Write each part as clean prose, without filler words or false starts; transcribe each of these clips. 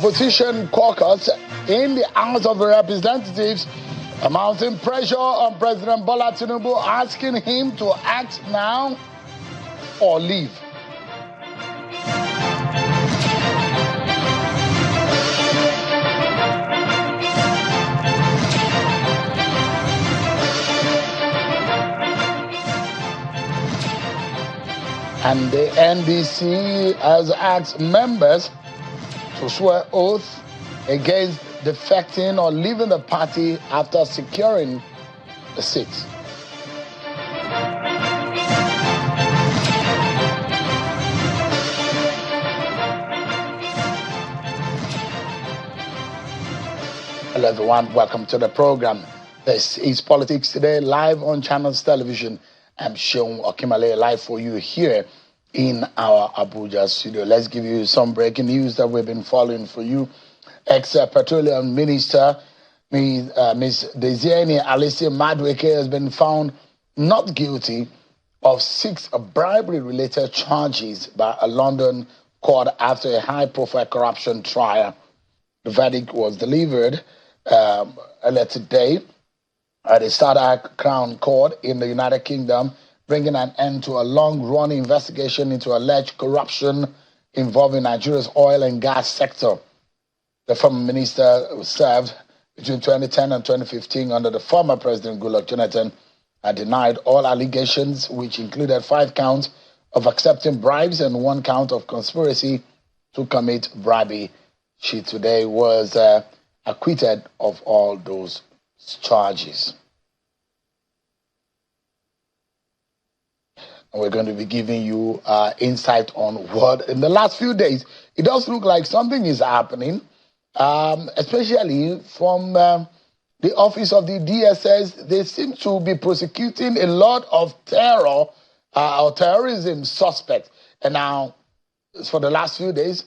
Opposition caucus in the House of Representatives mounting pressure on President Bola Tinubu, asking him to act now or leave. And the NDC has asked members to swear oath against defecting or leaving the party after securing the seat. Hello everyone, welcome to the program. This is Politics Today, live on Channels Television. I'm Seun Okimale, live for you here in our Abuja studio. Let's give you some breaking news that we've been following for you. Ex-Petroleum Minister Ms. Desieni Alice Madueke has been found not guilty of 6 bribery-related charges by a London court after a high-profile corruption trial. The verdict was delivered earlier today at the Southwark Crown Court in the United Kingdom, bringing an end to a long-running investigation into alleged corruption involving Nigeria's oil and gas sector. The former minister served between 2010 and 2015 under the former President Goodluck Jonathan and denied all allegations, which included 5 counts of accepting bribes and 1 count of conspiracy to commit bribery. She today was acquitted of all those charges. And we're going to be giving you insight on what in the last few days it does look like something is happening, especially from the office of the DSS. They seem to be prosecuting a lot of terror or terrorism suspects. And now, for the last few days,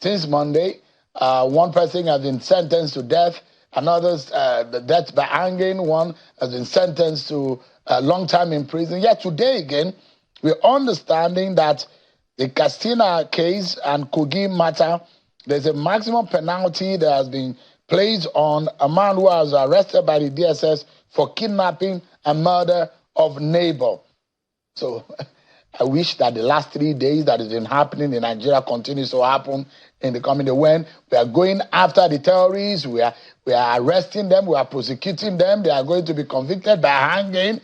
since Monday, 1 person has been sentenced to death. Another's the death by hanging. 1 has been sentenced to a long time in prison. Yet today again, we're understanding that the Castina case and Kogi matter, there's a maximum penalty that has been placed on a man who was arrested by the DSS for kidnapping and murder of neighbor. So I wish that the last 3 days that has been happening in Nigeria continues to happen in the coming day, when we are going after the terrorists, we are arresting them, we are prosecuting them, they are going to be convicted by hanging.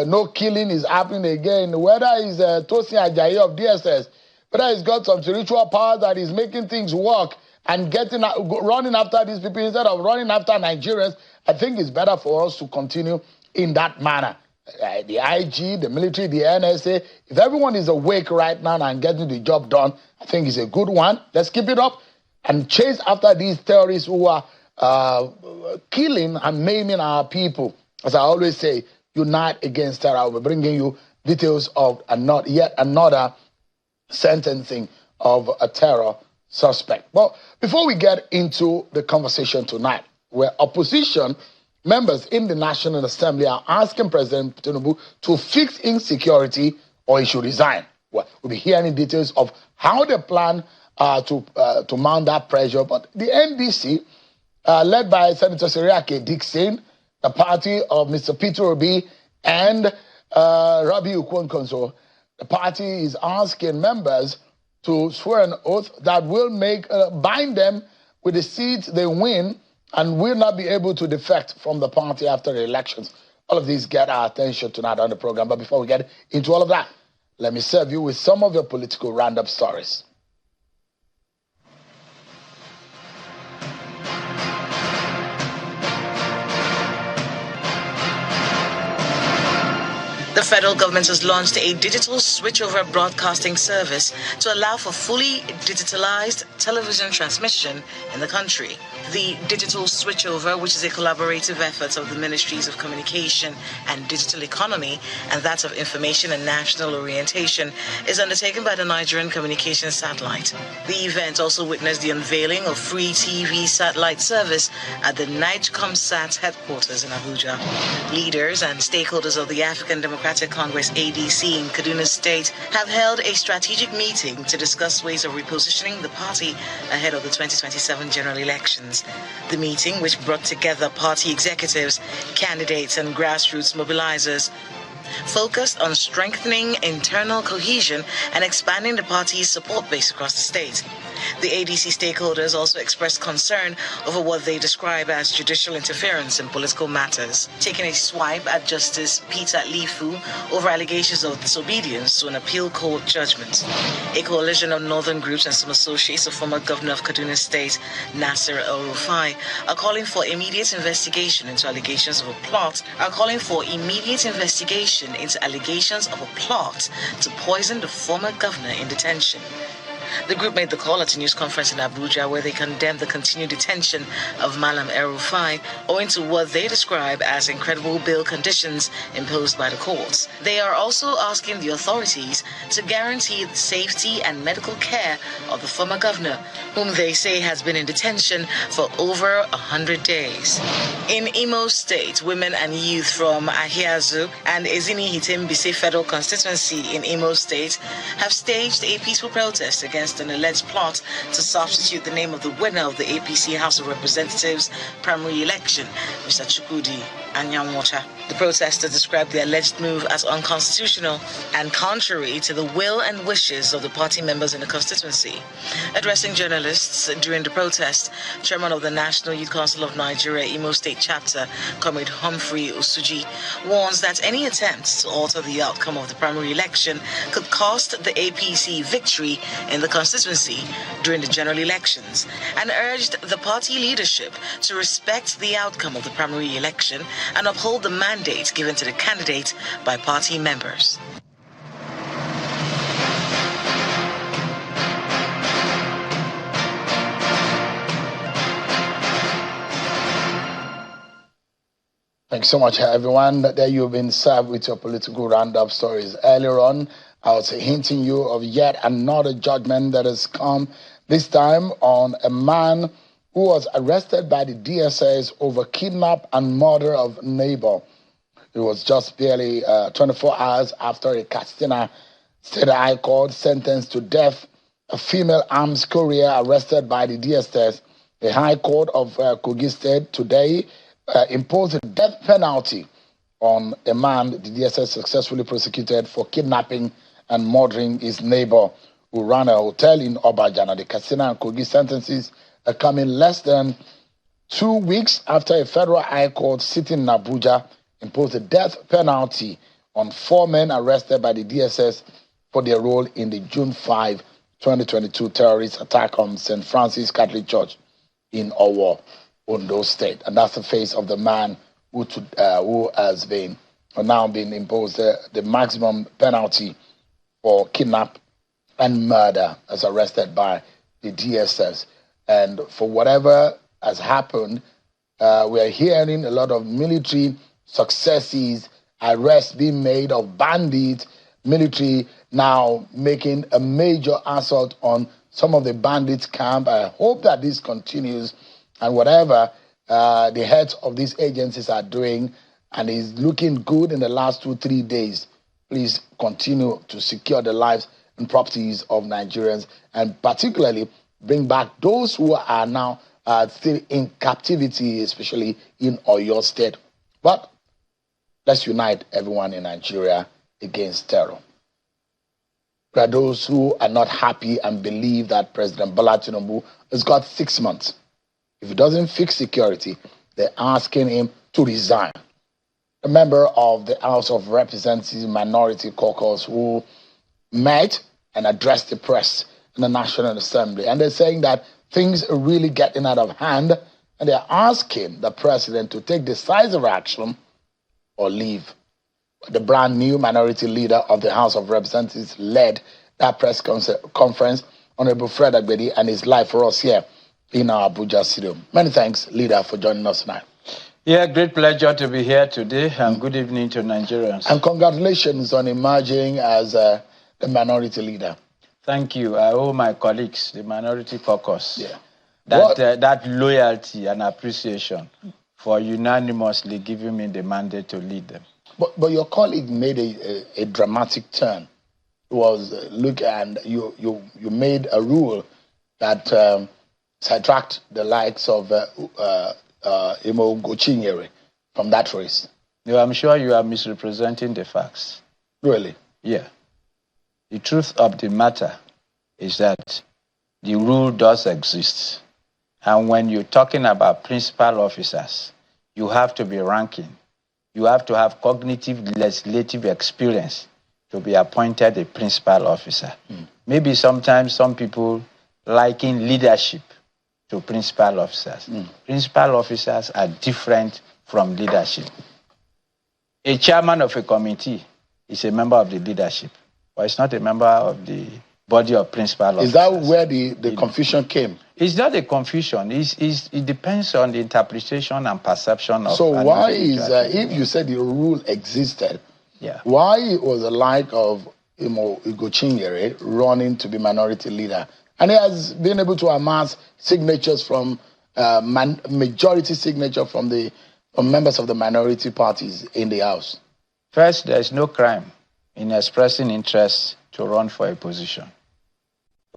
No killing is happening again. Whether it's Tosin Ajayi of DSS, whether he's got some spiritual power that is making things work and running after these people instead of running after Nigerians, I think it's better for us to continue in that manner. The IG, the military, the NSA, if everyone is awake right now and getting the job done, I think it's a good one. Let's keep it up and chase after these terrorists who are killing and maiming our people. As I always say, unite against terror. We're bringing you details of yet another sentencing of a terror suspect. But before we get into the conversation tonight, where opposition members in the National Assembly are asking President Tinubu to fix insecurity or he should resign. Well, we'll be hearing details of how they plan to mount that pressure. But the NDC, led by Senator Seriake Dixon, the party of Mr. Peter Obi and Rabi Ukwenkonso, the party is asking members to swear an oath that will bind them with the seats they win and will not be able to defect from the party after the elections. All of these get our attention tonight on the program. But before we get into all of that, let me serve you with some of your political roundup stories. The federal government has launched a digital switchover broadcasting service to allow for fully digitalized television transmission in the country. The digital switchover, which is a collaborative effort of the Ministries of Communication and Digital Economy and that of Information and National Orientation, is undertaken by the Nigerian Communications Satellite. The event also witnessed the unveiling of free TV satellite service at the NIGECOMSAT headquarters in Abuja. Leaders and stakeholders of the African Democratic Democratic Congress ADC in Kaduna State have held a strategic meeting to discuss ways of repositioning the party ahead of the 2027 general elections. The meeting, which brought together party executives, candidates, and grassroots mobilizers, focused on strengthening internal cohesion and expanding the party's support base across the state. The ADC stakeholders also expressed concern over what they describe as judicial interference in political matters, taking a swipe at Justice Peter Lifu over allegations of disobedience to an appeal court judgment. A coalition of northern groups and some associates of former governor of Kaduna State, Nasir El-Rufai, are calling for immediate investigation into allegations of a plot to poison the former governor in detention. The group made the call at a news conference in Abuja where they condemned the continued detention of Malam El-Rufai owing to what they describe as incredible bail conditions imposed by the courts. They are also asking the authorities to guarantee the safety and medical care of the former governor, whom they say has been in detention for over 100 days. In Imo State, women and youth from Ahiazu and Ezini Hitembise Federal Constituency in Imo State have staged a peaceful protest against an alleged plot to substitute the name of the winner of the APC House of Representatives primary election, Mr. Chukwudi Anyanwacha. The protesters described the alleged move as unconstitutional and contrary to the will and wishes of the party members in the constituency. Addressing journalists during the protest, Chairman of the National Youth Council of Nigeria Imo State Chapter, Comrade Humphrey Usuji, warns that any attempt to alter the outcome of the primary election could cost the APC victory in the constituency during the general elections, and urged the party leadership to respect the outcome of the primary election and uphold the mandate given to the candidate by party members. Thanks so much, everyone. There you've been served with your political roundup stories. Earlier on, I was hinting you of yet another judgment that has come, this time on a man who was arrested by the DSS over kidnap and murder of neighbor. It was just barely 24 hours after a Katsina State High Court sentenced to death a female arms courier arrested by the DSS. The High Court of Kogi State today imposed a death penalty on a man the DSS successfully prosecuted for kidnapping and murdering his neighbor who ran a hotel in Obajana. The Katsina and Kogi sentences are coming less than 2 weeks after a federal high court sitting in Abuja imposed a death penalty on 4 men arrested by the DSS for their role in the June 5, 2022 terrorist attack on St. Francis Catholic Church in Owo, Ondo State. And that's the face of the man who has been now been imposed the maximum penalty for kidnap and murder, as arrested by the DSS. And for whatever has happened, we are hearing a lot of military successes, arrests being made of bandits, military now making a major assault on some of the bandits' camp. I hope that this continues, and whatever the heads of these agencies are doing and is looking good in the last 2-3 days, please continue to secure the lives and properties of Nigerians, and particularly bring back those who are now still in captivity, especially in Oyo State. But let's unite everyone in Nigeria against terror. There are those who are not happy and believe that President Bola Tinubu has got 6 months. If he doesn't fix security, they're asking him to resign. A member of the House of Representatives Minority Caucus who met and addressed the press in the National Assembly, and they're saying that things are really getting out of hand, and they're asking the president to take decisive action or leave. The brand new minority leader of the House of Representatives led that press conference, Honorable Fred Agbedi, and is live for us here in our Abuja studio. Many thanks, leader, for joining us tonight. Yeah, great pleasure to be here today, and good evening to Nigerians. And congratulations on emerging as the minority leader. Thank you. I owe my colleagues, the Minority Caucus, that loyalty and appreciation for unanimously giving me the mandate to lead them. But your colleague made a dramatic turn. It was and you made a rule that sidetracked the likes of Imo Gochinyere from that race. No, I'm sure you are misrepresenting the facts. Really? Yeah. The truth of the matter is that the rule does exist. And when you're talking about principal officers, you have to be ranking. You have to have cognitive legislative experience to be appointed a principal officer. Maybe sometimes some people liken leadership to principal officers. Principal officers are different from leadership. A chairman of a committee is a member of the leadership, but it's not a member of the body of principal officers. Is that where the confusion came? It's not a confusion. It depends on the interpretation and perception of. So why is, if you said the rule existed, why was the like of Igochinyere running to be minority leader? And he has been able to amass signatures from, majority signature from members of the minority parties in the House. First, there is no crime in expressing interest to run for a position,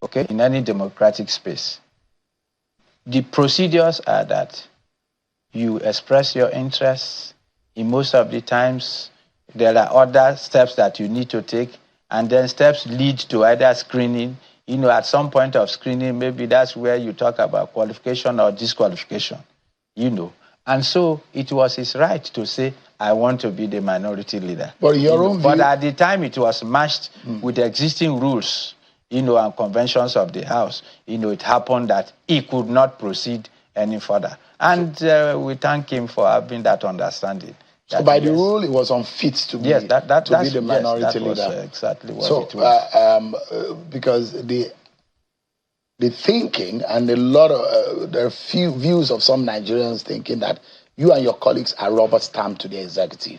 okay, in any democratic space. The procedures are that you express your interests. In most of the times, there are other steps that you need to take, and then steps lead to either screening. You know, at some point of screening, maybe that's where you talk about qualification or disqualification, you know. And so it was his right to say, I want to be the minority leader. But your own view... But at the time, it was matched with the existing rules, you know, and conventions of the House. You know, it happened that he could not proceed any further. And we thank him for having that understanding. So by the rule, it was unfit to be, be the minority leader. Was, exactly what it was. Because the thinking and a lot of, there are few views of some Nigerians thinking that you and your colleagues are rubber stamped to the executive,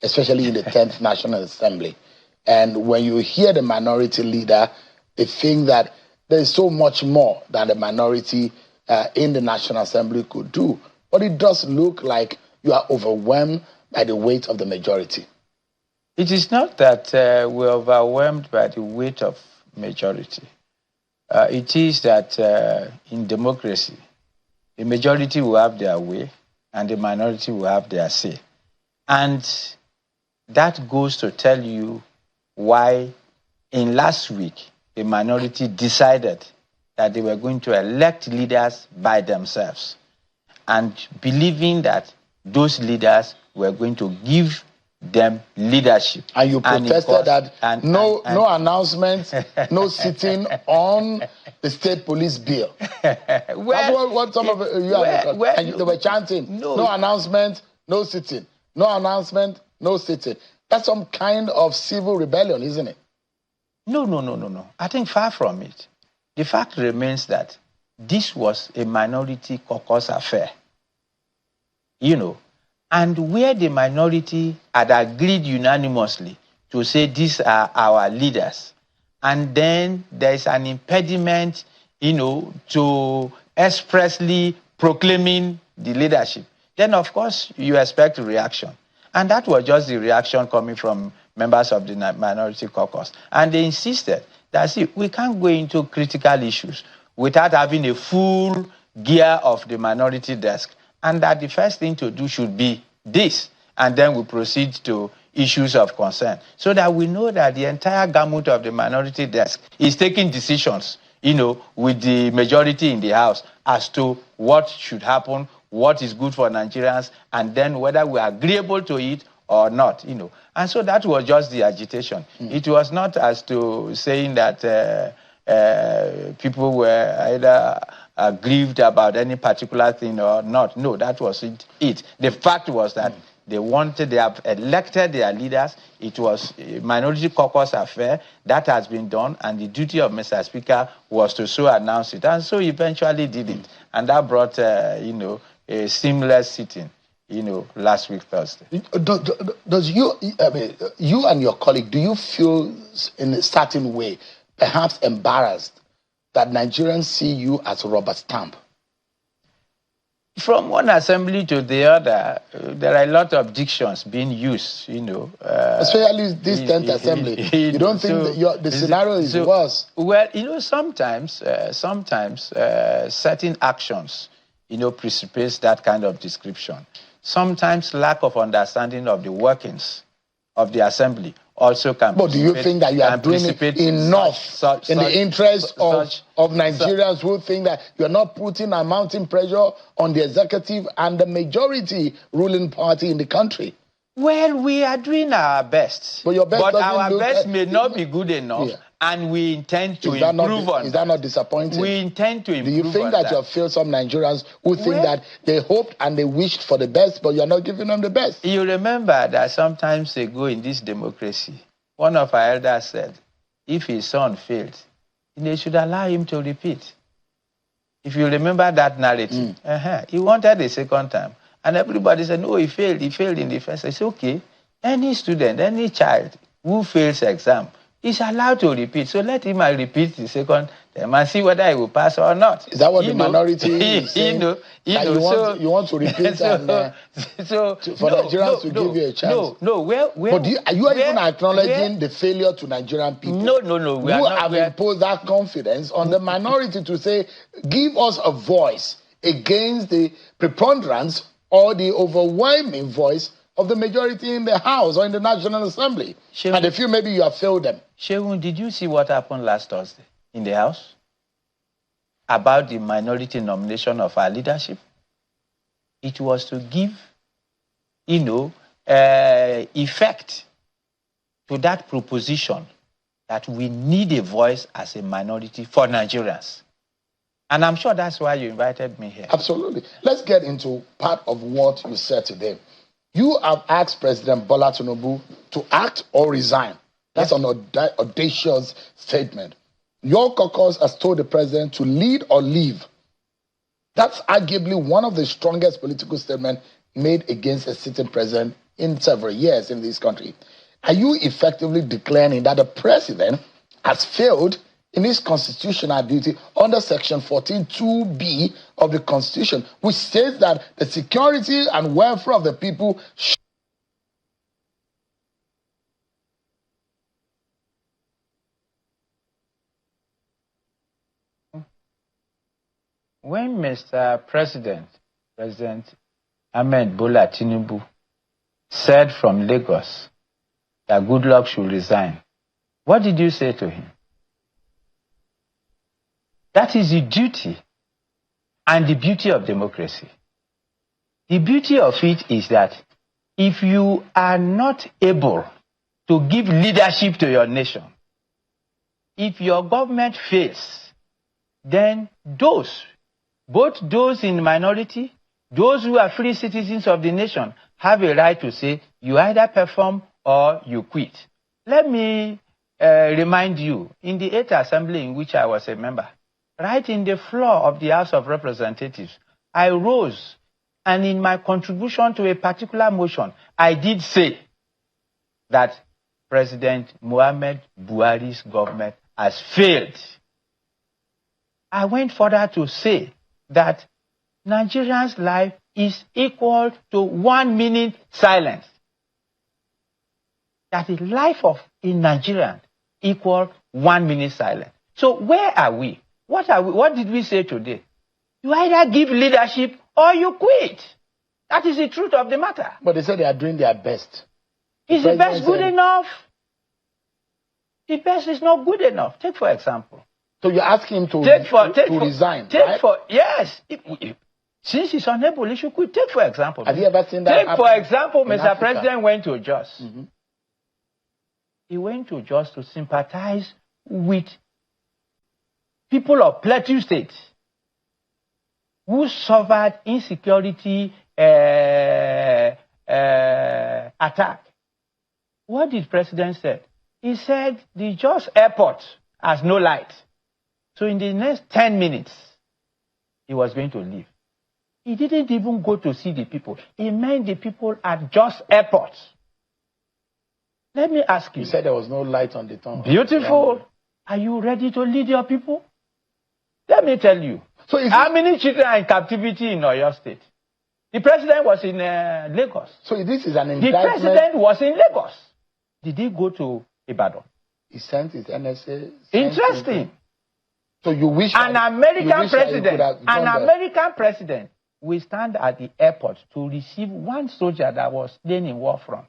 especially in the 10th National Assembly. And when you hear the minority leader, they think that there's so much more that the minority in the National Assembly could do. But it does look like you are overwhelmed by the weight of the majority. It is not that we're overwhelmed by the weight of majority. It is that in democracy, the majority will have their way and the minority will have their say. And that goes to tell you why in last week, the minority decided that they were going to elect leaders by themselves and believing that those leaders were going to give them leadership. And you protested that no announcement, no sitting on the state police bill. That's what some of you and they were chanting. No announcement, no sitting. No announcement, no sitting. That's some kind of civil rebellion, isn't it? No. I think far from it. The fact remains that this was a minority caucus affair. You know, and where the minority had agreed unanimously to say these are our leaders, and then there's an impediment, you know, to expressly proclaiming the leadership, then of course you expect a reaction. And that was just the reaction coming from members of the minority caucus. And they insisted that, see, we can't go into critical issues without having a full gear of the minority desk. And that the first thing to do should be this. And then we proceed to issues of concern. So that we know that the entire gamut of the minority desk is taking decisions, you know, with the majority in the House as to what should happen, what is good for Nigerians, and then whether we are agreeable to it or not, you know. And so that was just the agitation. It was not as to saying that people were either aggrieved about any particular thing or not. No, that was it. The fact was that they have elected their leaders. It was a minority caucus affair. That has been done, and the duty of Mr. Speaker was to so announce it. And so eventually did it. And that brought, you know, a seamless sitting, you know, last week, Thursday. Does you and your colleague, do you feel in a certain way, perhaps embarrassed, that Nigerians see you as a rubber stamp? from one assembly to the other, there are a lot of dictions being used, Especially this 10th assembly. You don't think the scenario is worse? Well, sometimes certain actions, precipitates that kind of description. Sometimes lack of understanding of the workings of the assembly also can. But do you think that you are doing enough in the interest of Nigerians who think that you are not putting and mounting pressure on the executive and the majority ruling party in the country? Well, we are doing our best. But our best may not be good enough. Yeah. And we intend to improve on that. Is that not disappointing? We intend to improve on that. Do you think that you have failed some Nigerians who think that they hoped and they wished for the best, but you are not giving them the best? You remember that sometimes ago in this democracy, one of our elders said, if his son failed, they should allow him to repeat. If you remember that narrative, he wanted a second time. And everybody said, no, he failed in the first. I said, okay, any student, any child who fails exam, is allowed to repeat. So let him repeat the second time and see whether he will pass or not. Is that what the minority is saying? You want to repeat for Nigerians to give you a chance? No. But are you even acknowledging the failure to Nigerian people? No. Who have imposed that confidence on the minority to say, give us a voice against the preponderance or the overwhelming voice of the majority in the House or in the National Assembly. And they feel maybe you have failed them. Shehun, did you see what happened last Thursday in the House about the minority nomination of our leadership? It was to give, effect to that proposition that we need a voice as a minority for Nigerians. And I'm sure that's why you invited me here. Absolutely. Let's get into part of what you said today. You have asked President Bola Tinubu to act or resign. That's an audacious statement. Your caucus has told the president to lead or leave. That's arguably one of the strongest political statements made against a sitting president in several years in this country. Are you effectively declaring that the president has failed in his constitutional duty under Section 14(2)(b) of the Constitution, which states that the security and welfare of the people When Mr. President Ahmed Bola Tinubu said from Lagos that Goodluck should resign, what did you say to him? That is the duty and the beauty of democracy. The beauty of it is that if you are not able to give leadership to your nation, if your government fails, then both those in the minority, those who are free citizens of the nation, have a right to say, you either perform or you quit. Let me remind you, in the 8th Assembly in which I was a member, right in the floor of the House of Representatives, I rose, and in my contribution to a particular motion, I did say that President Muhammad Buhari's government has failed. I went further to say that Nigerians' life is equal to 1 minute silence. That the life of a Nigerian equals 1 minute silence. So where are we? What did we say today? You either give leadership or you quit. That is the truth of the matter. But they said they are doing their best. Is the best good enough? The best is not good enough. Take for example. So you're asking him to resign, right? Yes. Since he's unable, he should quit. Take for example. Have you ever seen that happen? For example, Mr. President went to Jos. He went to Jos to sympathize with people of Plateau State who suffered insecurity attack. What did the president say? He said the Jos airport has no light. So in the next 10 minutes, he was going to leave. He didn't even go to see the people. He met the people at Jos airport. Let me ask you. You said there was no light on the tunnel. Beautiful. Are you ready to lead your people? Let me tell you. How many children are in captivity in Oyo State? The president was in Lagos. So this is an indictment. The president was in Lagos. Did he go to Ibadan? He sent his NSA. Interesting. So you wish an American president will stand at the airport to receive one soldier that was slain in war front.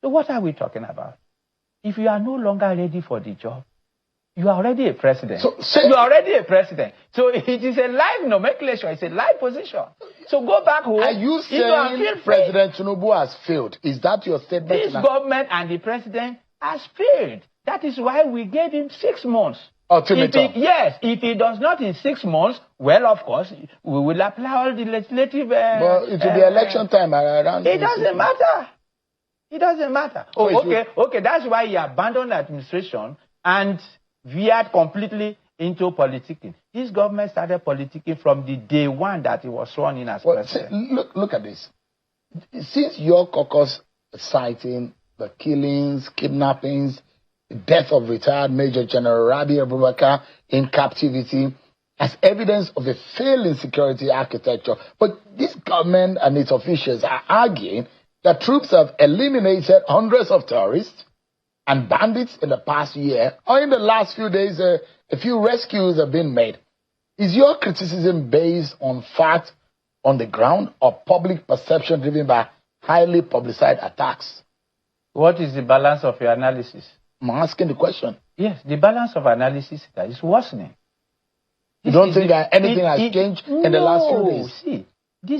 So what are we talking about? If you are no longer ready for the job, you are already a president. You are already a president. So it is a live nomenclature. It's a live position. So go back home. Are you saying President Tinubu has failed? Is that your statement? This government and the president has failed. That is why we gave him 6 months. Ultimatum. If he does not in 6 months, well, of course, we will apply all the legislative... well, it will be election time around... It doesn't matter. It doesn't matter. Okay, that's why he abandoned the administration and veered completely into politicking. This government started politicking from the day one that he was sworn in as president. Look at this. Since your caucus citing the killings, kidnappings, the death of retired Major General Rabi Abubakar in captivity as evidence of a failing security architecture, but this government and its officials are arguing that troops have eliminated hundreds of terrorists and bandits in the past year, or in the last few days, a few rescues have been made. Is your criticism based on fact on the ground or public perception driven by highly publicized attacks? What is the balance of your analysis? I'm asking the question. Yes, the balance of analysis is worsening. You don't think that anything has changed in the last few days?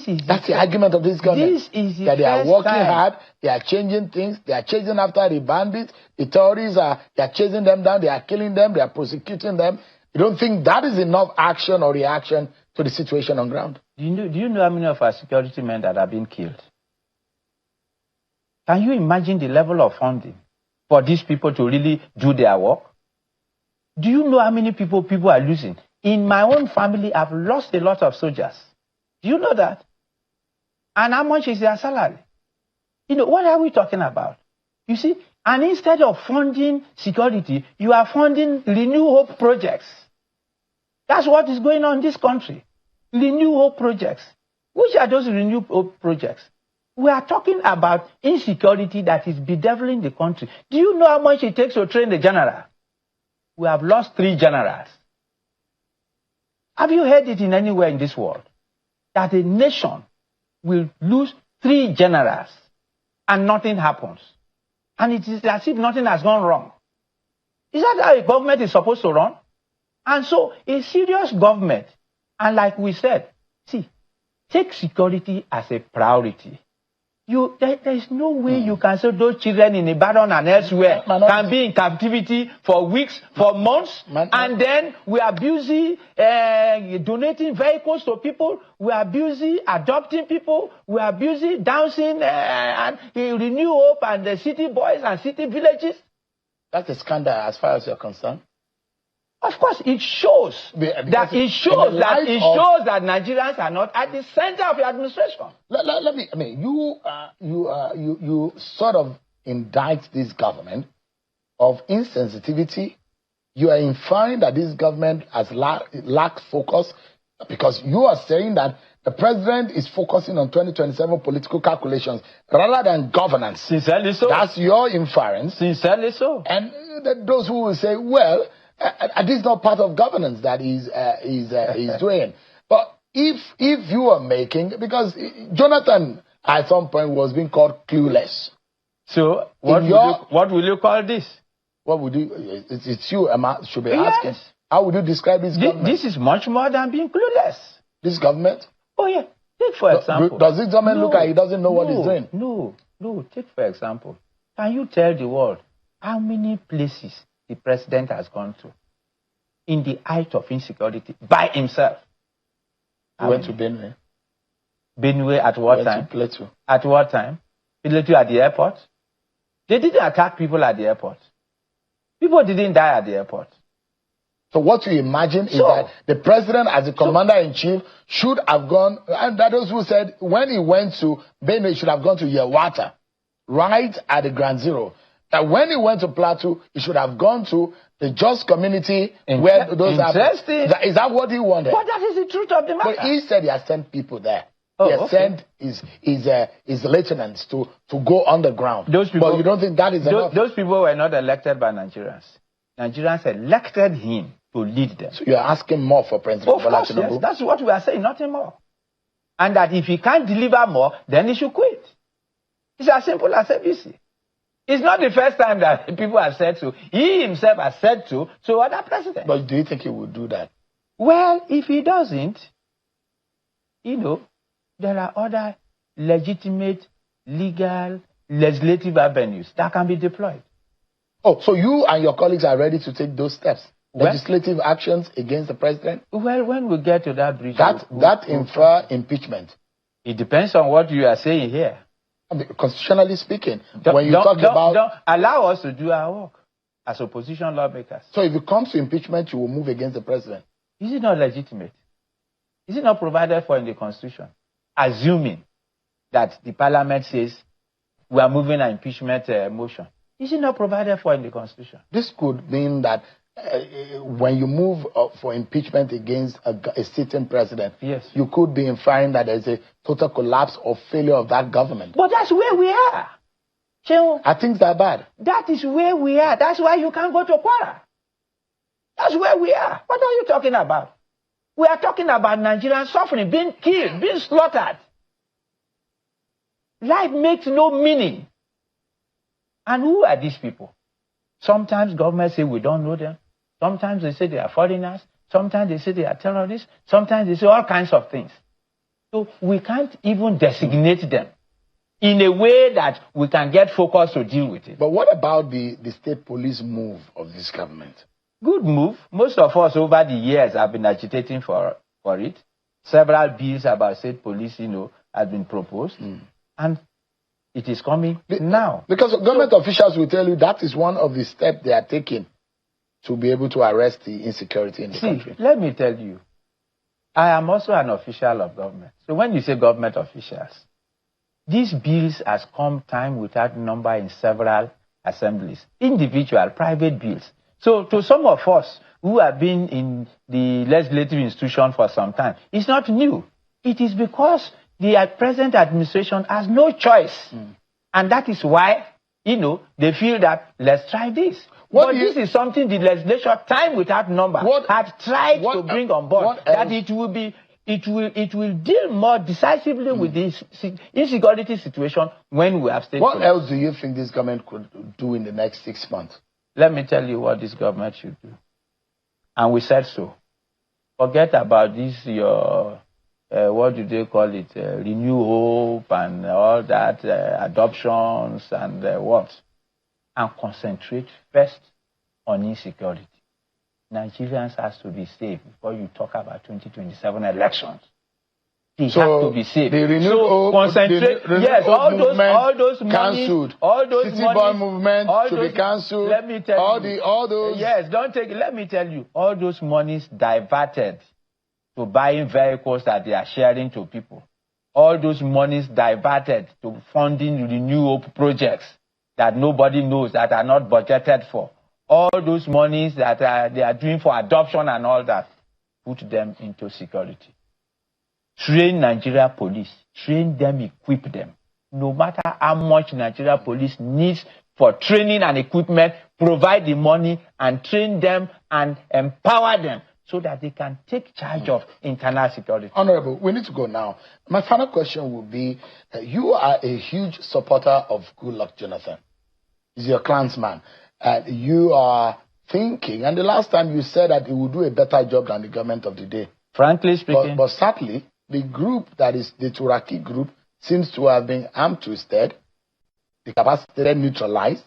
See, that's the argument of this government. That they are working hard, they are changing things, they are chasing after the bandits, the terrorists they are chasing them down, they are killing them, they are prosecuting them. You don't think that is enough action or reaction to the situation on ground? Do you know how many of our security men that have been killed? Can you imagine the level of funding for these people to really do their work? Do you know how many people are losing? In my own family, I've lost a lot of soldiers. Do you know that? And how much is their salary? What are we talking about? You see, and instead of funding security, you are funding Renew Hope projects. That's what is going on in this country. Renew Hope projects. Which are those Renew Hope projects? We are talking about insecurity that is bedeviling the country. Do you know how much it takes to train a general? We have lost 3 generals. Have you heard it in anywhere in this world? That a nation will lose 3 generals and nothing happens. And it is as if nothing has gone wrong. Is that how a government is supposed to run? And so a serious government, and like we said, see, take security as a priority. There is no way you can say those children in Ibadan and elsewhere can be in captivity for weeks, for months, and then we are busy donating vehicles to people, we are busy adopting people, we are busy dancing and Renew Hope and the city boys and city villages. That's a scandal as far as you're concerned. Of course, it shows that Nigerians are not at the center of your administration. You sort of indict this government of insensitivity. You are inferring that this government has lacked focus because you are saying that the president is focusing on 2027 political calculations rather than governance. Sincerely so. That's your inference. Sincerely so. And those who will say, well, this is not part of governance that he's doing. But if you are making, because Jonathan at some point was being called clueless. So what will you call this? What would you? It's you should be asking. How would you describe this government? This is much more than being clueless. This government? Oh yeah. Take for example. Does this government look like he doesn't know what he's doing? No. Take for example. Can you tell the world how many places the president has gone to in the height of insecurity by himself? He went to Benue. Benue at what time? To Plateau. At what time? Plateau at the airport? They didn't attack people at the airport. People didn't die at the airport. So what you imagine is that the president as the commander-in-chief should have gone, and that those who said when he went to Benue, he should have gone to Yewata, right at the ground zero. That when he went to Plateau, he should have gone to the Just community where those are. Is that what he wanted? But that is the truth of the matter. But he said he has sent people there. He has sent his lieutenants to go underground. Those people, but you don't think that is enough? Those people were not elected by Nigerians. Nigerians elected him to lead them. So you're asking more for President Bola Tinubu? Yes, that's what we are saying, nothing more. And that if he can't deliver more, then he should quit. It's as simple as ABC. It's not the first time that people have said so. He himself has said so to other presidents. But do you think he would do that? Well, if he doesn't, there are other legitimate, legal, legislative avenues that can be deployed. Oh, so you and your colleagues are ready to take those steps? Legislative actions against the president? Well, when we get to that bridge... That infer impeachment? It depends on what you are saying here. I mean, constitutionally speaking, don't allow us to do our work as opposition lawmakers. So if it comes to impeachment, you will move against the president? Is it not legitimate? Is it not provided for in the Constitution? Assuming that the Parliament says we are moving an impeachment motion. Is it not provided for in the Constitution? This could mean that when you move for impeachment against a sitting president, yes, you could be inferring that there's a total collapse or failure of that government. But that's where we are. Are things that bad? That is where we are. That's why you can't go to Kwara. That's where we are. What are you talking about? We are talking about Nigerians suffering, being killed, being slaughtered. Life makes no meaning. And who are these people? Sometimes governments say we don't know them. Sometimes they say they are foreigners. Sometimes they say they are terrorists. Sometimes they say all kinds of things. So we can't even designate them in a way that we can get focus to deal with it. But what about the state police move of this government? Good move. Most of us over the years have been agitating for it. Several bills about state police, have been proposed. And it is coming now. Because government officials will tell you that is one of the steps they are taking to be able to arrest the insecurity in the country. Let me tell you, I am also an official of government. So when you say government officials, these bills has come time without number in several assemblies, individual, private bills. So to some of us who have been in the legislative institution for some time, it's not new. It is because the present administration has no choice. And that is why, they feel that let's try this. But this is something the legislature, time without number, had tried to bring on board. That it will deal more decisively with this insecurity situation when we have state What police. else do you think this government could do in the next 6 months? Let me tell you what this government should do. And we said so. Forget about this, what do they call it? Renew hope and all that, adoptions and what? And concentrate first on insecurity. Nigerians has to be safe before you talk about 2027 elections. They have to be safe. The renewed hope, concentrate. Yes, all those cancelled. All those City Boy movement should be cancelled. Let me tell you. All those. Yes, don't take it. Let me tell you. All those monies diverted to buying vehicles that they are sharing to people. All those monies diverted to funding renewal projects that nobody knows, that are not budgeted for. All those monies that they are doing for adoption and all that, put them into security. Train Nigeria police. Train them, equip them. No matter how much Nigeria police needs for training and equipment, provide the money and train them and empower them so that they can take charge of internal security. Honorable, we need to go now. My final question will be, you are a huge supporter of Goodluck Jonathan. He's your clansman. You are thinking, and the last time you said that he would do a better job than the government of the day. Frankly speaking. But sadly, the group that is the Turaki group seems to have been armed twisted, the capacity neutralized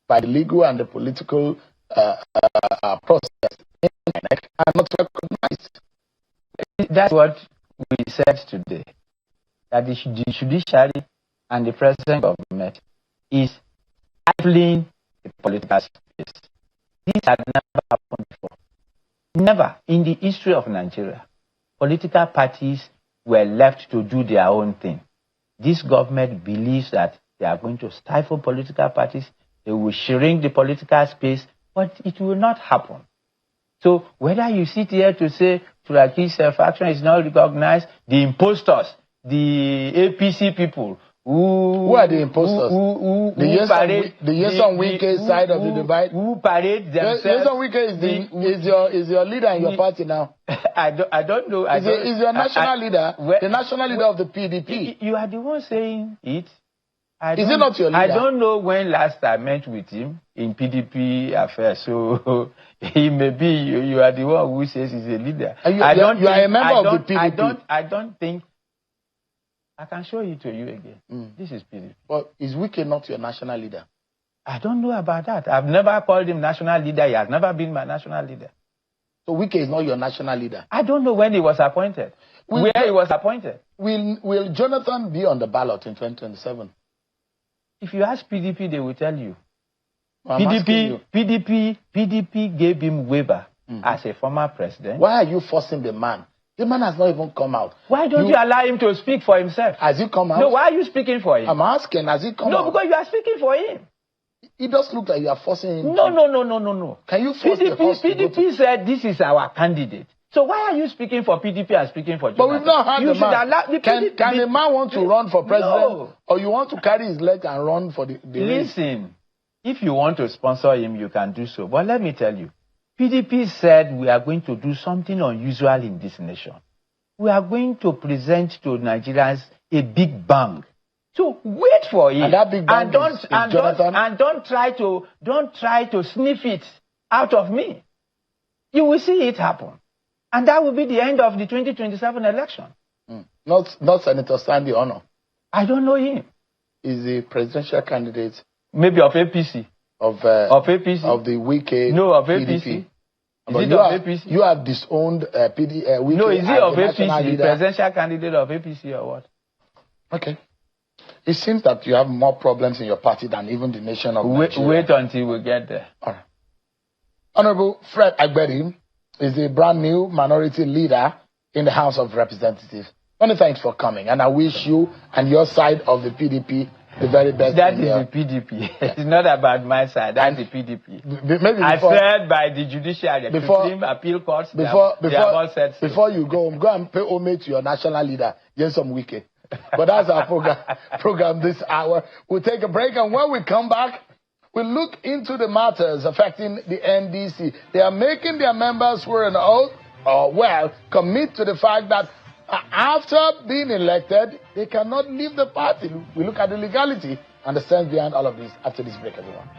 by the legal and the political process and not recognized. That's what we said today, that the judiciary and the present government is stifling the political space. This had never happened before. Never in the history of Nigeria. Political parties were left to do their own thing. This government believes that they are going to stifle political parties. They will shrink the political space, but it will not happen. So whether you sit here to say Turaki's faction is not recognized, the impostors, the APC people, who are the imposters? The Yeson Wike side of the divide. Who parade themselves? Yeson Wike is your leader in your party now. I don't know. Is your national leader the national leader of the PDP? You are the one saying it. Is it not your leader? I don't know when last I met with him in PDP affairs. So he may be. You are the one who says he's a leader. You are a member of the PDP. I don't think. I can show it to you again. This is PDP. But is Wike not your national leader? I don't know about that. I've never called him national leader. He has never been my national leader. So Wike is not your national leader? I don't know when he was appointed. Where he was appointed. Will Jonathan be on the ballot in 2027? If you ask PDP, they will tell you. PDP gave him waiver as a former president. Why are you forcing the man? The man has not even come out. Why don't you allow him to speak for himself? Has he come out? No, why are you speaking for him? I'm asking, has he come out? No, because you are speaking for him. It does look like you are forcing him. No. Can you force PDP said this is our candidate. So why are you speaking for PDP and speaking for Jonathan? But we've not had the man. Can the man want to run for president? No. Or you want to carry his leg and run for the race? Listen, if you want to sponsor him, you can do so. But let me tell you, PDP said we are going to do something unusual in this nation. We are going to present to Nigerians a big bang. So wait for it. And that big bang don't try to sniff it out of me. You will see it happen. And that will be the end of the 2027 election. Not Senator Sandy Ono. I don't know him. Is the presidential candidate? Maybe of APC. Of APC. Of the Wike. No, of PDP. APC. But you have disowned Wike. No, is he of APC? Presidential candidate of APC or what? Okay. It seems that you have more problems in your party than even the nation of Nigeria. Wait until we get there. All right. Honorable Fred Agbedi is a brand new minority leader in the House of Representatives. Many thanks for coming, and I wish you and your side of the PDP the very best. That is the PDP. It's not about my side. That's the PDP. Maybe I said by the judiciary, Supreme Appeal Courts, they have all said so. Before you go and pay homage to your national leader, Yeson Wike. But that's our program this hour. We'll take a break, and when we come back, we'll look into the matters affecting the NDC. They are making their members swear an oath, commit to the fact that after being elected, they cannot leave the party. We look at the legality and the sense behind all of this after this break, everyone.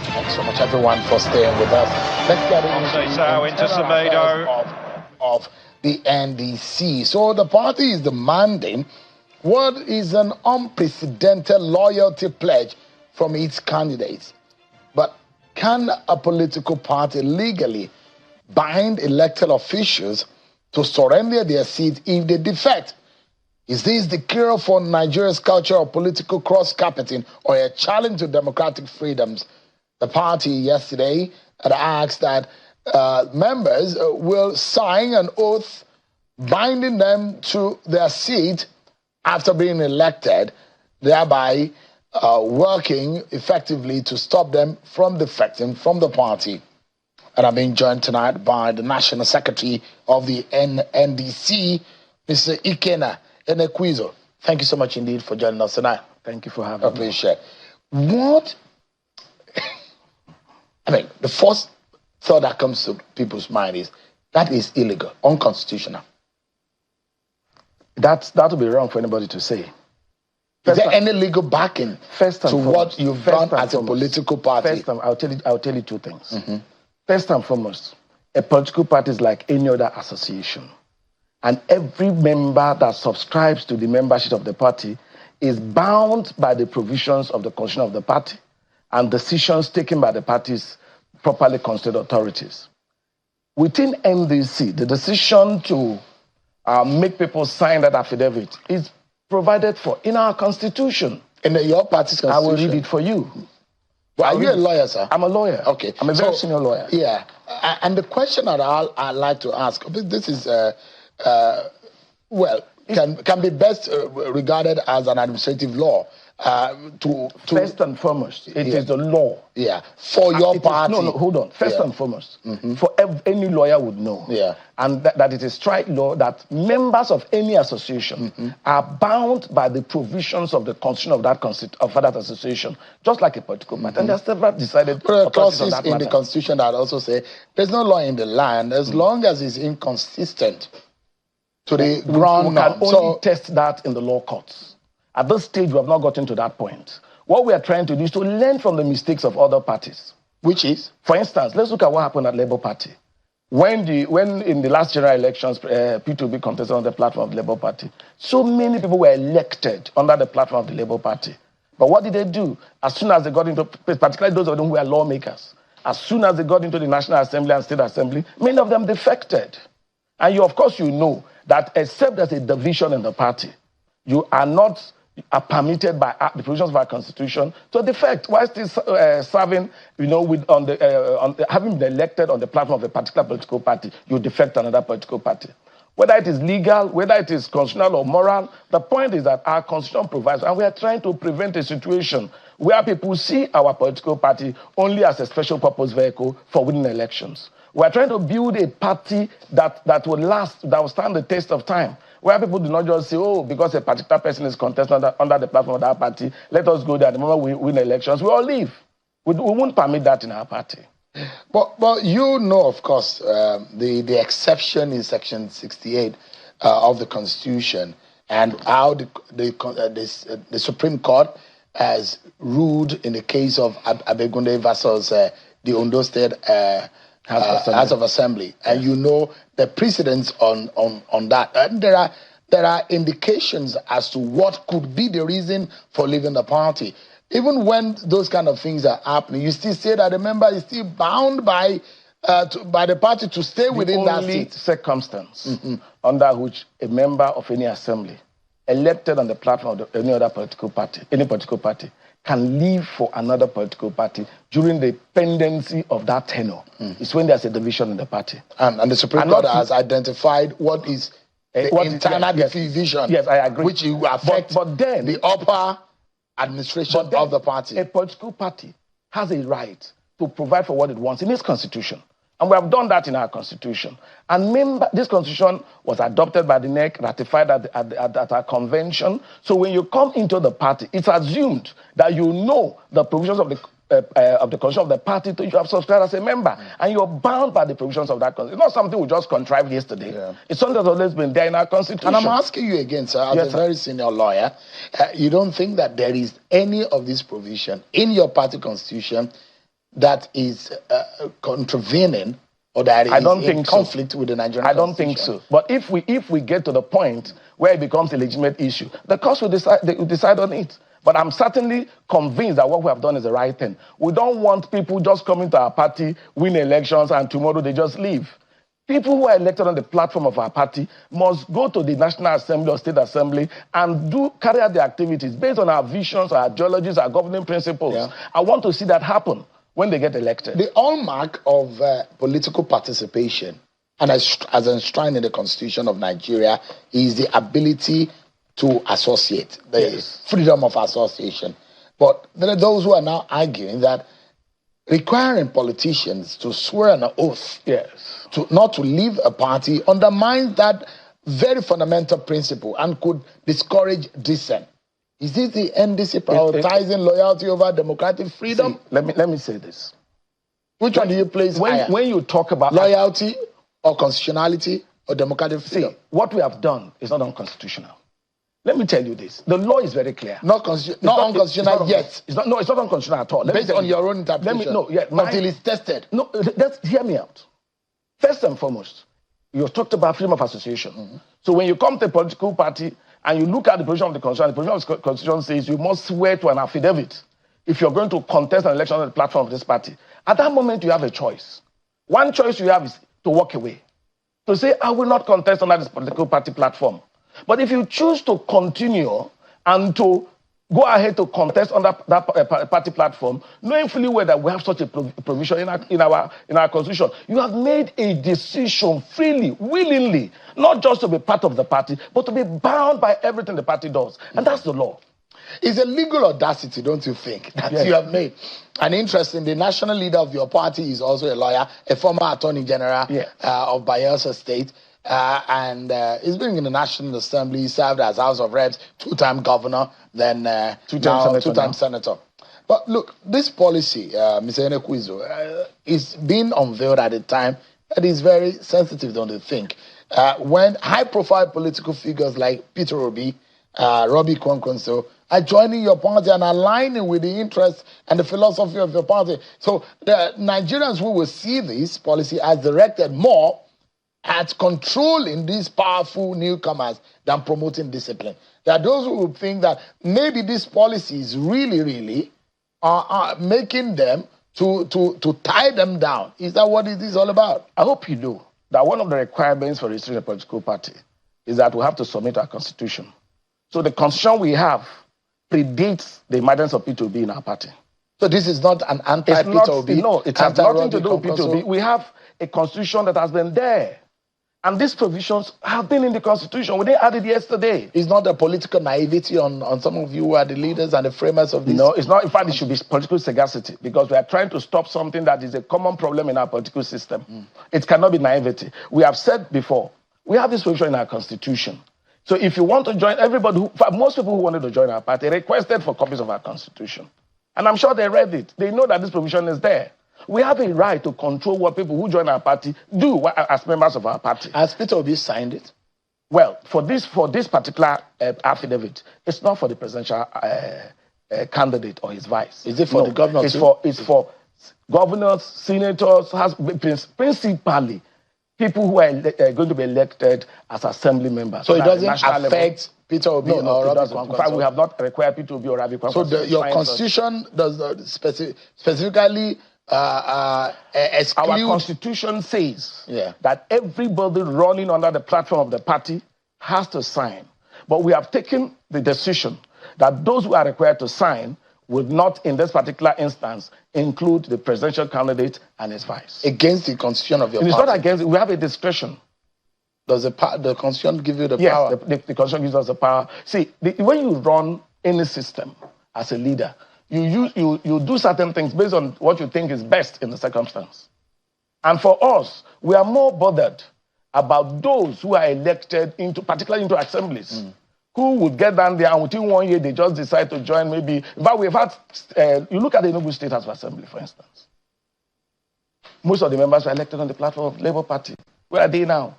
Thanks so much, everyone, for staying with us. Let's get into Semedo of the NDC. So the party is demanding what is an unprecedented loyalty pledge from its candidates. But can a political party legally bind elected officials to surrender their seats if they defect? Is this the cure for Nigeria's culture of political cross-carpeting or a challenge to democratic freedoms? The party yesterday had asked that members will sign an oath binding them to their seat after being elected, thereby working effectively to stop them from defecting from the party. And I'm being joined tonight by the National Secretary of the NDC, Mr. Ikena Enekwizo. Thank you so much indeed for joining us tonight. Thank you for having me. I appreciate it. The first thought that comes to people's mind is that is illegal, unconstitutional. That would be wrong for anybody to say. Is there any legal backing to what you've done as a political party? I'll tell you two things. First and foremost, a political party is like any other association. And every member that subscribes to the membership of the party is bound by the provisions of the constitution of the party and decisions taken by the party's properly constituted authorities. Within NDC, the decision to make people sign that affidavit is provided for in our constitution. In your party's constitution? I will read it for you. Well, are you a lawyer, sir? I'm a lawyer. Okay. I'm a very senior lawyer. Yeah. And the question that I'd like to ask, this is, can be best regarded as an administrative law. First and foremost, it is the law. Yeah, for your party. No, hold on. First and foremost, for any lawyer would know. Yeah. And that it is strike law that members of any association are bound by the provisions of the constitution of that association, just like a political party. And there are several decided clauses in the constitution that also say there's no law in the land as long as it's inconsistent to the ground. We can only test that in the law courts. At this stage, we have not gotten to that point. What we are trying to do is to learn from the mistakes of other parties. Which is? For instance, let's look at what happened at Labour Party. When in the last general elections, P2B contested on the platform of the Labour Party, so many people were elected under the platform of the Labour Party. But what did they do? As soon as they got into, particularly those of them who were lawmakers, as soon as they got into the National Assembly and State Assembly, many of them defected. And of course, you know that except there's a division in the party, you are not permitted by the provisions of our constitution to defect while still serving, having been elected on the platform of a particular political party, you defect another political party. Whether it is legal, whether it is constitutional or moral, the point is that our constitution provides, and we are trying to prevent a situation where people see our political party only as a special purpose vehicle for winning elections. We are trying to build a party that will last, that will stand the test of time, where people do not just say, oh, because a particular person is contesting under the platform of that party, let us go there. The moment we win elections, we all leave. We won't permit that in our party. But you know, of course, the exception in Section 68 of the Constitution and how the Supreme Court has ruled in the case of Abegunde versus the Ondo State House of Assembly. And you know the precedents on that. And there are indications as to what could be the reason for leaving the party. Even when those kind of things are happening, you still say that the member is still bound by the party to stay within that seat. The only circumstance under which a member of any assembly elected on the platform of any political party, can leave for another political party during the pendency of that tenure. It's when there's a division in the party. And the Supreme Court has identified what is the internal division. Yes, I agree. Which will affect but then, the upper administration of the party. A political party has a right to provide for what it wants in its constitution. And we have done that in our constitution. And this constitution was adopted by the NEC, ratified at our convention. So when you come into the party, it's assumed that you know the provisions of the constitution of the party you have subscribed as a member. And you're bound by the provisions of that constitution. It's not something we just contrived yesterday. Yeah. It's something that's always been there in our constitution. And I'm asking you again, sir, as a very senior lawyer, you don't think that there is any of this provision in your party constitution that is contravening or that is in conflict with the Nigerian I don't think so. But if we get to the point where it becomes a legitimate issue, the courts will decide on it. But I'm certainly convinced that what we have done is the right thing. We don't want people just coming to our party, win elections, and tomorrow they just leave. People who are elected on the platform of our party must go to the National Assembly or State Assembly and carry out their activities based on our visions, our ideologies, our governing principles. Yeah. I want to see that happen when they get elected. The hallmark of political participation, and as enshrined in the Constitution of Nigeria, is the ability to associate, the freedom of association. But there are those who are now arguing that requiring politicians to swear an oath not to leave a party undermines that very fundamental principle and could discourage dissent. Is this the NDC prioritizing loyalty over democratic freedom? See, let me say this. Which one do you place higher? When you talk about loyalty or constitutionality or democratic freedom? See, what we have done is not unconstitutional. Let me tell you this. The law is very clear. Not unconstitutional yet. It's not unconstitutional at all. Based on your own interpretation. Until it's tested. No, hear me out. First and foremost, you talked about freedom of association. So when you come to a political party and you look at the provision of the Constitution, the provision of the Constitution says you must swear to an affidavit if you're going to contest an election on the platform of this party. At that moment, you have a choice. One choice you have is to walk away. To say, I will not contest on this political party platform. But if you choose to continue and to go ahead to contest on that party platform, knowing fully well that we have such a provision in our constitution, you have made a decision freely, willingly, not just to be part of the party, but to be bound by everything the party does. And that's the law. It's a legal audacity, don't you think, that you have made? And interesting, the national leader of your party is also a lawyer, a former attorney general of Bayelsa State. And he's been in the National Assembly, served as House of Reps, two-time governor, then two-time senator. But look, this policy, Mr. Enekwizo, is being unveiled at a time that is very sensitive, don't you think? When high-profile political figures like Peter Obi, Robbie Kwankwaso, are joining your party and aligning with the interests and the philosophy of your party. So the Nigerians who will see this policy as directed more at controlling these powerful newcomers than promoting discipline. There are those who will think that maybe these policies really are making them to tie them down. Is that what it is all about? I hope you know that one of the requirements for registering a political party is that we have to submit our constitution. So the constitution we have predates the emergence of P2B in our party. So this is not an anti-P2B? No, it has nothing to do with P2B. We have a constitution that has been there. And these provisions have been in the constitution. We didn't add it yesterday. It's not a political naivety on some of you who are the leaders and the framers of this? No, it's not. In fact, it should be political sagacity, because we are trying to stop something that is a common problem in our political system. It cannot be naivety. We have said before, we have this provision in our constitution. So if you want to join, most people who wanted to join our party requested for copies of our constitution. And I'm sure they read it. They know that this provision is there. We have a right to control what people who join our party do as members of our party. Has Peter Obi signed it? Well, for this particular affidavit, it's not for the presidential candidate or his vice. Is it for the governor too? It's for governors, senators, principally people who are going to be elected as assembly members. So it doesn't affect Peter Obi or Robbie Kwankwaso? In fact, we have not required Peter Obi or Robbie Kwankwaso. So your constitution does not specifically exclude... Our constitution says that everybody running under the platform of the party has to sign. But we have taken the decision that those who are required to sign would not, in this particular instance, include the presidential candidate and his vice. Against the constitution of your party? It's not against it. We have a discretion. Does the constitution give you the power? Yes, the constitution gives us the power. See, when you run any system as a leader, you do certain things based on what you think is best in the circumstance. And for us, we are more bothered about those who are elected particularly into assemblies, who would get down there and within 1 year they just decide to join maybe. But we've had, you look at the Tinubu State House of Assembly, for instance. Most of the members were elected on the platform of the Labour Party. Where are they now?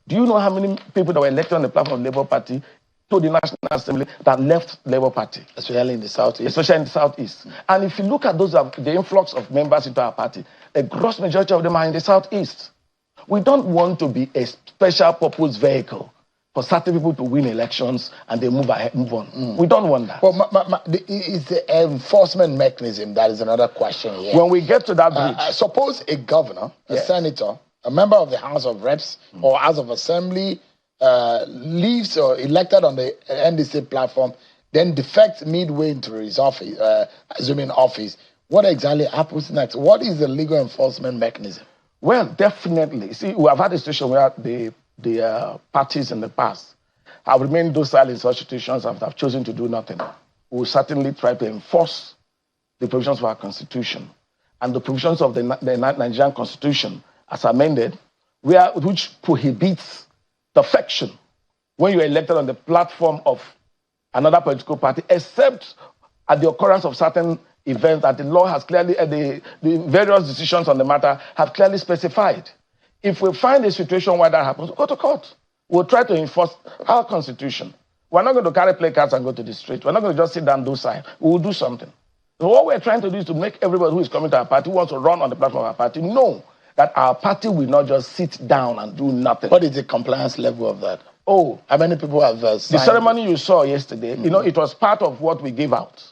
Do you know how many people that were elected on the platform of the Labour Party to the National Assembly that left Labour Party? Especially in the Southeast. Especially in the Southeast. And if you look at the influx of members into our party, a gross majority of them are in the Southeast. We don't want to be a special purpose vehicle for certain people to win elections and they move on. We don't want that. Well, it's the enforcement mechanism that is another question here. When we get to that bridge... suppose a governor, a senator, a member of the House of Reps or House of Assembly leaves or elected on the NDC platform, then defects midway into his office, assuming office. What exactly happens next? What is the legal enforcement mechanism? Well, definitely. See, we have had a situation where the parties in the past have remained docile in such situations and have chosen to do nothing. We will certainly try to enforce the provisions of our constitution and the provisions of the Nigerian constitution as amended, which prohibits defection when you are elected on the platform of another political party, except at the occurrence of certain events that the law has clearly, the various decisions on the matter have clearly specified. If we find a situation where that happens, go to court. We'll try to enforce our constitution. We're not going to carry placards and go to the street. We're not going to just sit down and do sign. We will do something. So what we're trying to do is to make everybody who is coming to our party, who wants to run on the platform of our party, know that our party will not just sit down and do nothing. What is the compliance level of that? Oh, how many people have signed? The ceremony you saw yesterday, you know, it was part of what we gave out.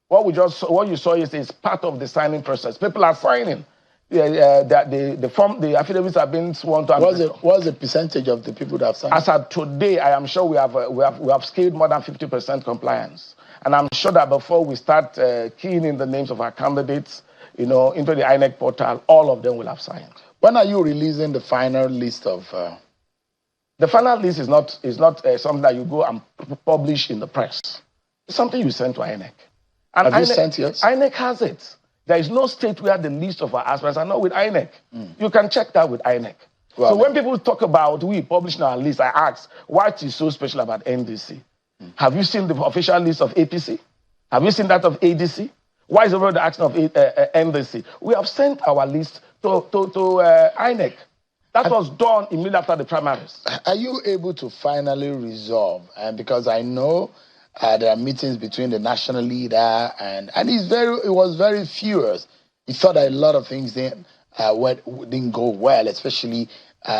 What you saw yesterday is part of the signing process. People are signing. The affidavits are being sworn to. What's the percentage of the people that have signed? As of today, I am sure we have scaled more than 50% compliance, and I'm sure that before we start keying in the names of our candidates, you know, into the INEC portal, all of them will have signed. When are you releasing the final list of? The final list is not something that you go and publish in the press. It's something you send to INEC. And Have you sent yours? INEC has it. There is no state where the list of our aspirants are not with INEC. You can check that with INEC. Well, so when people talk about we publishing our list, I ask, what is so special about NDC? Have you seen the official list of APC? Have you seen that of ADC? Why is the action of NDC? We have sent our list to INEC. That was done immediately after the primaries. Are you able to finally resolve? And because I know there are meetings between the national leader and it was very furious. He thought that a lot of things didn't go well, especially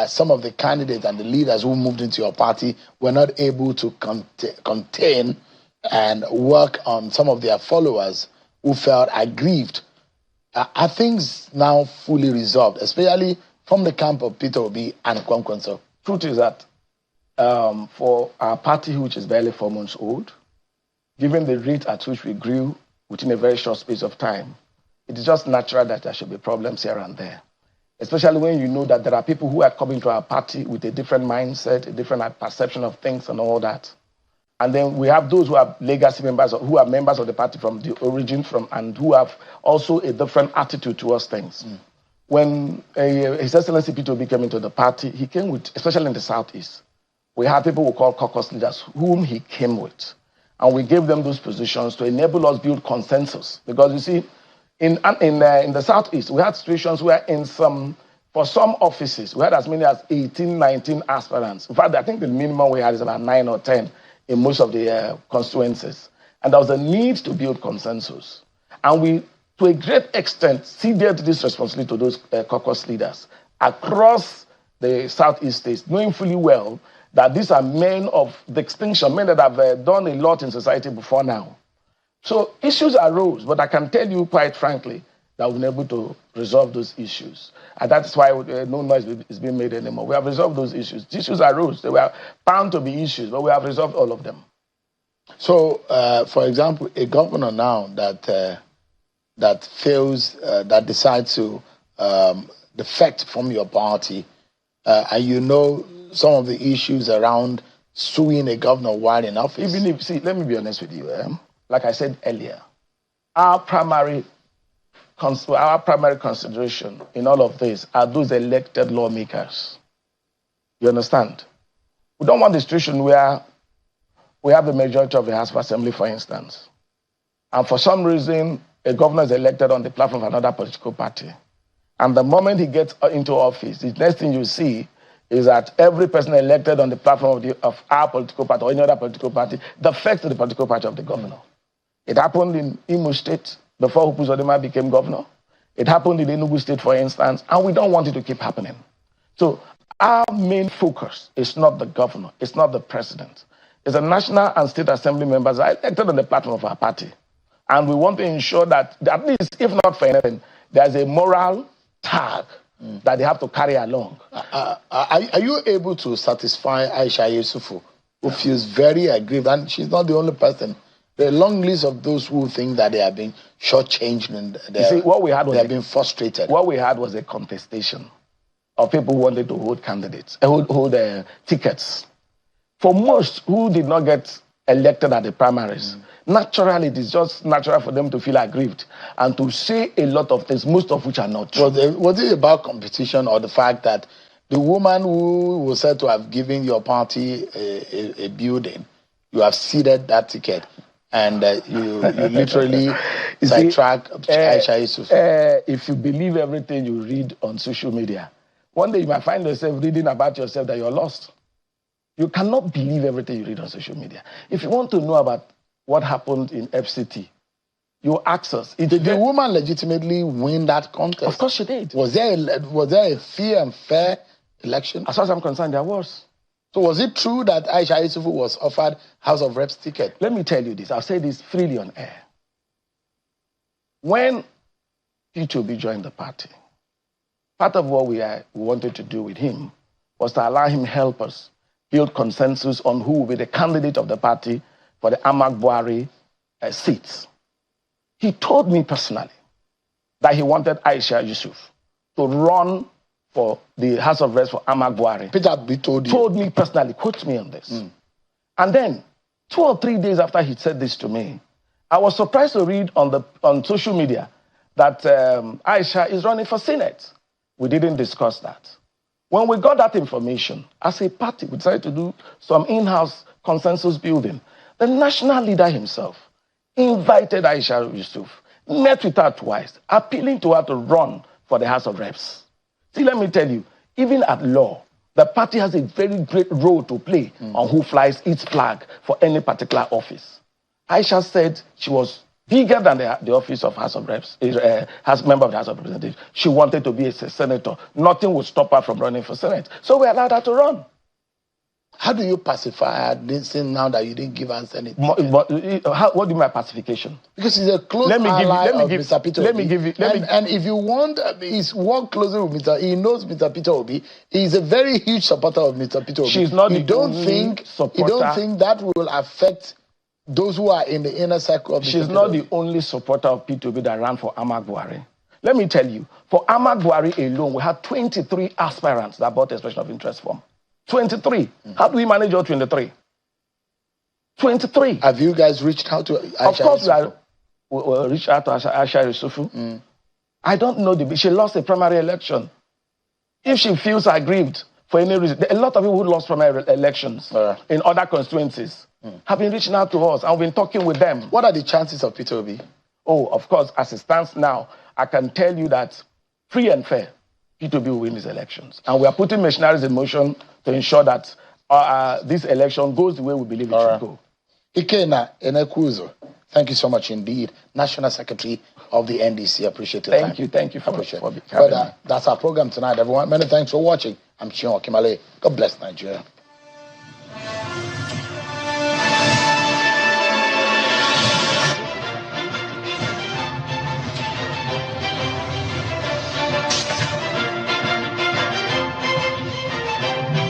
some of the candidates and the leaders who moved into your party were not able to contain and work on some of their followers who felt aggrieved. Are things now fully resolved, especially from the camp of Peter Obi and Kwankwanso? Truth is that for our party, which is barely 4 months old, given the rate at which we grew within a very short space of time, it is just natural that there should be problems here and there. Especially when you know that there are people who are coming to our party with a different mindset, a different perception of things and all that. And then we have those who are legacy members, who are members of the party from the origin, and who have also a different attitude towards things. When His Excellency Peter Obi came into the party, he came with, especially in the Southeast, we had people who call Caucus leaders, whom he came with. And we gave them those positions to enable us build consensus. Because you see, in the Southeast, we had situations where for some offices, we had as many as 18, 19 aspirants. In fact, I think the minimum we had is about 9 or 10 in most of the constituencies. And there was a need to build consensus. And we, to a great extent, ceded this responsibility to those caucus leaders across the Southeast states, knowing fully well that these are men of distinction, men that have done a lot in society before now. So issues arose, but I can tell you quite frankly that we've been able to resolve those issues. And that's why no noise is being made anymore. We have resolved those issues. The issues arose. They were bound to be issues, but we have resolved all of them. So, for example, a governor now that fails, that decides to defect from your party, and you know some of the issues around suing a governor while in office. Even if, let me be honest with you. Like I said earlier, our primary consideration in all of this are those elected lawmakers. You understand? We don't want the situation where we have the majority of the House of Assembly, for instance, and for some reason, a governor is elected on the platform of another political party. And the moment he gets into office, the next thing you see is that every person elected on the platform of our political party or any other political party defects to the political party of the governor. It happened in Imo State before Hupu Zodima became governor. It happened in Enugu State, for instance, and we don't want it to keep happening. So our main focus is not the governor, it's not the president. It's the national and state assembly members that are elected on the platform of our party. And we want to ensure that, at least, if not for anything, there's a moral tag that they have to carry along. Are you able to satisfy Aisha Yusufu, who feels very aggrieved? And she's not the only person. There are a long list of those who think that they are being shortchanged and they are being frustrated. What we had was a contestation of people who wanted to hold candidates, hold tickets. For most who did not get elected at the primaries, naturally, it is just natural for them to feel aggrieved and to say a lot of things, most of which are not true. Was it about competition or the fact that the woman who was said to have given your party a building, you have ceded that ticket and you literally sidetrack Aisha Yusuf? If you believe everything you read on social media, one day you might find yourself reading about yourself that you're lost. You cannot believe everything you read on social media. If you want to know about what happened in FCT, you ask us. Did the woman legitimately win that contest? Of course she did. Was there a fair and fair election? As far as I'm concerned, there was. So was it true that Aisha Yusufu was offered House of Reps ticket? Let me tell you this. I'll say this freely on air. When P2B joined the party, part of what we wanted to do with him was to allow him help us build consensus on who will be the candidate of the party for the Ahmad Buhari seats. He told me personally that he wanted Aisha Yusuf to run for the House of Reps for Ahmad Buhari. Peter Agbedi told you? Told me personally, quote me on this. And then 2 or 3 days after he said this to me, I was surprised to read on social media that Aisha is running for Senate. We didn't discuss that. When we got that information, as a party, we decided to do some in-house consensus building. The national leader himself invited Aisha Yusuf, met with her twice, appealing to her to run for the House of Reps. See, let me tell you, even at law, the party has a very great role to play on who flies its flag for any particular office. Aisha said she was bigger than the office of House of Reps, as member of the House of Representatives. She wanted to be a senator. Nothing would stop her from running for Senate. So we allowed her to run. How do you pacify her now that you didn't give us anything? What do you mean by pacification? Because he's a close ally of Mr. Peter Obi. And if you want, he's worked closely with Mr. He knows Mr. Peter Obi. He's a very huge supporter of Mr. Peter Obi. She's not you don't think that will affect those who are in the inner circle of Mr. She's not the only supporter of Peter Obi that ran for Ahmad Buhari. Let me tell you, for Ahmad Buhari alone, we had 23 aspirants that bought expression of interest form. 23. How do we manage all 23? 23. Have you guys reached out to Aisha? Of course we reached out to Aisha Yusufu. I don't know. She lost a primary election. If she feels aggrieved for any reason, a lot of people who lost primary elections in other constituencies have been reaching out to us and we've been talking with them. What are the chances of Peter Obi? Oh, of course, as it stands now, I can tell you that free and fair, Peter Obi will win these elections. And we are putting machineries in motion to ensure that this election goes the way we believe it should go. Ikena Enekuzo, thank you so much indeed. National Secretary of the NDC. Appreciate it. Thank you for But that's our program tonight, everyone. Many thanks for watching. I'm Chion Kimale. God bless Nigeria.